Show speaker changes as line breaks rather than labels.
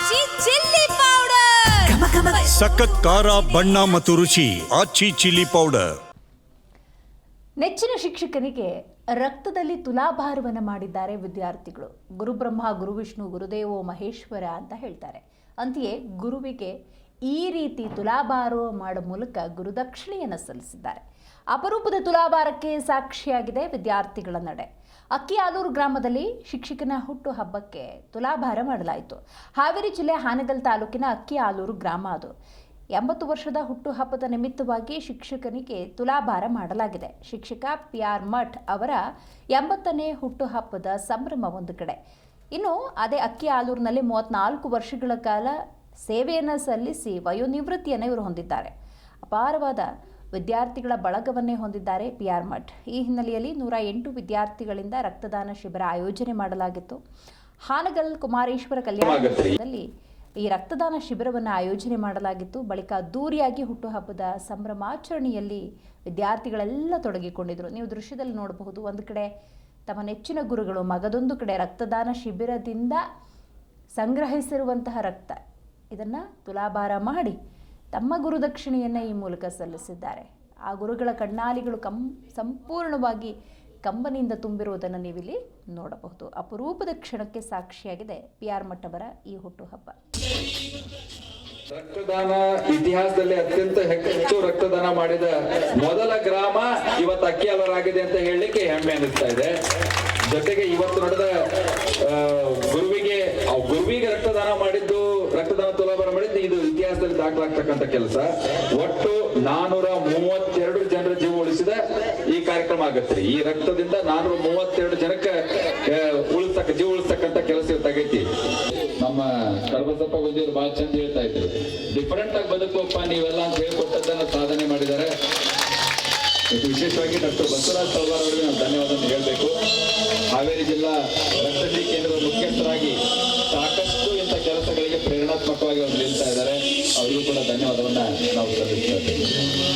ಆಚಿ chilli powder.
ಸಖತ್ ಖಾರ, ಬಣ್ಣ ಮತ್ತು ರುಚಿ. ಆಚಿ ಚಿಲ್ಲಿ ಪೌಡರ್.
ನೆಚ್ಚಿನ ಶಿಕ್ಷಕನಿಗೆ ರಕ್ತದಲ್ಲಿ ತುಲಾಭಾರವನ್ನು ಮಾಡಿದ್ದಾರೆ ವಿದ್ಯಾರ್ಥಿಗಳು. ಗುರುಬ್ರಹ್ಮ ಗುರುವಿಷ್ಣು ಗುರುದೇವೋ ಮಹೇಶ್ವರ ಅಂತ ಹೇಳ್ತಾರೆ. ಅಂತೆಯೇ ಗುರುವಿಗೆ ಈ ರೀತಿ ತುಲಾಭಾರ ಮಾಡೋ ಮೂಲಕ ಗುರುದಕ್ಷಿಣೆಯನ್ನು ಸಲ್ಲಿಸಿದ್ದಾರೆ. ಅಪರೂಪದ ತುಲಾಭಾರಕ್ಕೆ ಸಾಕ್ಷಿಯಾಗಿದೆ ವಿದ್ಯಾರ್ಥಿಗಳ ನಡೆ. ಅಕ್ಕಿಆಲೂರು ಗ್ರಾಮದಲ್ಲಿ ಶಿಕ್ಷಕನ ಹುಟ್ಟು ಹಬ್ಬಕ್ಕೆ ತುಲಾಭಾರ ಮಾಡಲಾಯಿತು. ಹಾವೇರಿ ಜಿಲ್ಲೆ ಹಾನಗಲ್ ತಾಲೂಕಿನ ಅಕ್ಕಿಆಲೂರು ಗ್ರಾಮ ಅದು. 80 ವರ್ಷದ ಹುಟ್ಟುಹಬ್ಬದ ನಿಮಿತ್ತವಾಗಿ ಶಿಕ್ಷಕನಿಗೆ ತುಲಾಭಾರ ಮಾಡಲಾಗಿದೆ. ಶಿಕ್ಷಕ PR ಮಠ್ ಅವರ 80ನೇ ಹುಟ್ಟುಹಬ್ಬದ ಸಂಭ್ರಮ ಒಂದು ಕಡೆ. ಇನ್ನು ಅದೇ ಅಕ್ಕಿಆಲೂರಿನಲ್ಲಿ 34 ವರ್ಷಗಳ ಕಾಲ ಸೇವೆಯನ್ನು ಸಲ್ಲಿಸಿ ವಯೋನಿವೃತ್ತಿಯನ್ನು ಇವರು ಹೊಂದಿದ್ದಾರೆ. ಅಪಾರವಾದ ವಿದ್ಯಾರ್ಥಿಗಳ ಬಳಗವನ್ನೇ ಹೊಂದಿದ್ದಾರೆ PR ಮಠ್. ಈ ಹಿನ್ನೆಲೆಯಲ್ಲಿ 108 ವಿದ್ಯಾರ್ಥಿಗಳಿಂದ ರಕ್ತದಾನ ಶಿಬಿರ ಆಯೋಜನೆ ಮಾಡಲಾಗಿತ್ತು. ಹಾನಗಲ್ ಕುಮಾರೇಶ್ವರ ಕಲ್ಯಾಣದಲ್ಲಿ ಈ ರಕ್ತದಾನ ಶಿಬಿರವನ್ನು ಆಯೋಜನೆ ಮಾಡಲಾಗಿತ್ತು. ಬಳಿಕ ಅದ್ದೂರಿಯಾಗಿ ಹುಟ್ಟುಹಬ್ಬದ ಸಂಭ್ರಮಾಚರಣೆಯಲ್ಲಿ ವಿದ್ಯಾರ್ಥಿಗಳೆಲ್ಲ ತೊಡಗಿಕೊಂಡಿದ್ರು. ನೀವು ದೃಶ್ಯದಲ್ಲಿ ನೋಡಬಹುದು, ಒಂದು ಕಡೆ ತಮ್ಮ ನೆಚ್ಚಿನ ಗುರುಗಳು, ಮಗದೊಂದು ಕಡೆ ರಕ್ತದಾನ ಶಿಬಿರದಿಂದ ಸಂಗ್ರಹಿಸಿರುವಂತಹ ರಕ್ತ, ಇದನ್ನು ತುಲಾಭಾರ ಮಾಡಿ ತಮ್ಮ ಗುರುದಕ್ಷಿಣೆಯನ್ನು ಈ ಮೂಲಕ ಸಲ್ಲಿಸಿದ್ದಾರೆ. ಆ ಗುರುಗಳ ಕಣ್ಣಾಲಿಗಳು ಸಂಪೂರ್ಣವಾಗಿ ಕಂಬನಿಯಿಂದ ತುಂಬಿರುವುದನ್ನು ನೀವಿಲ್ಲಿ ನೋಡಬಹುದು. ಅಪರೂಪದ ಕ್ಷಣಕ್ಕೆ ಸಾಕ್ಷಿಯಾಗಿದೆ PR ಮಠ್ ಅವರ ಈ ಹುಟ್ಟುಹಬ್ಬ.
ರಕ್ತದಾನ ಇತಿಹಾಸದಲ್ಲಿ ಅತ್ಯಂತ ಹೆಚ್ಚು ರಕ್ತದಾನ ಮಾಡಿದ ಮೊದಲ ಗ್ರಾಮ ಇವತ್ತು ಅಕ್ಕಿಆಲೂರು ಆಗಿದೆ ಅಂತ ಹೇಳಲಿಕ್ಕೆ ಹೆಮ್ಮೆ ಅನಿಸ್ತಾ ಇದೆ. ಜೊತೆಗೆ ಇವತ್ತು ನಡೆದ ಗುರುವಿಗೆ ರಕ್ತದಾನ ಮಾಡಿದ್ದು, ರಕ್ತದಾನ ತುಲಾಭಾರ ಮಾಡಿದ್ದು, ಇದು ಇತಿಹಾಸದಲ್ಲಿ ದಾಖಲಾಗ್ತಕ್ಕಂಥ ಕೆಲಸ. ಒಟ್ಟು 432 ಜನರ ಜೀವ ಉಳಿಸಿದ ಈ ಕಾರ್ಯಕ್ರಮ ಆಗತ್ತೆ. ಈ ರಕ್ತದಿಂದ 432 ಜನಕ್ಕೆ ಜೀವ ಉಳಿಸ್ತಕ್ಕಂಥ ಕೆಲಸ ಇವತ್ತಾಗೈತಿ. ನಮ್ಮ ಕಳಬಸಪ್ಪ ಗುಂಜಿಯವರು ಬಹಳ ಚಂದ ಹೇಳ್ತಾ ಇದ್ರು, ಡಿಫರೆಂಟ್ ಆಗಿ ಬದುಕುವಪ್ಪ ನೀವೆಲ್ಲ ಅಂತ ಹೇಳ್ಕೊಟ್ಟದನ್ನ ಸಾಧನೆ ಮಾಡಿದ್ದಾರೆ. ವಿಶೇಷವಾಗಿ ಡಾಕ್ಟರ್ ಬಸವರಾಜ್ ತಳವಾರ್ ಅವರಿಗೆ ನಾವು ಧನ್ಯವಾದ ಹೇಳಬೇಕು. ಹಾವೇರಿ ಜಿಲ್ಲಾ ರಕ್ತಶ್ರೀ ಕೇಂದ್ರದ ಮುಖ್ಯಸ್ಥರಾಗಿ ಸಾಕಷ್ಟು ಇಂಥ ಕೆಲಸಗಳಿಗೆ ಪ್ರೇರಣಾತ್ಮಕವಾಗಿ ಅವರು ನಿಲ್ತಾ ಇದ್ದಾರೆ. ಅವರಿಗೂ ಕೂಡ ಧನ್ಯವಾದವನ್ನ ನಾವು ಸಲ್ಲಿಸ್ತಾ ಇದ್ದೇವೆ.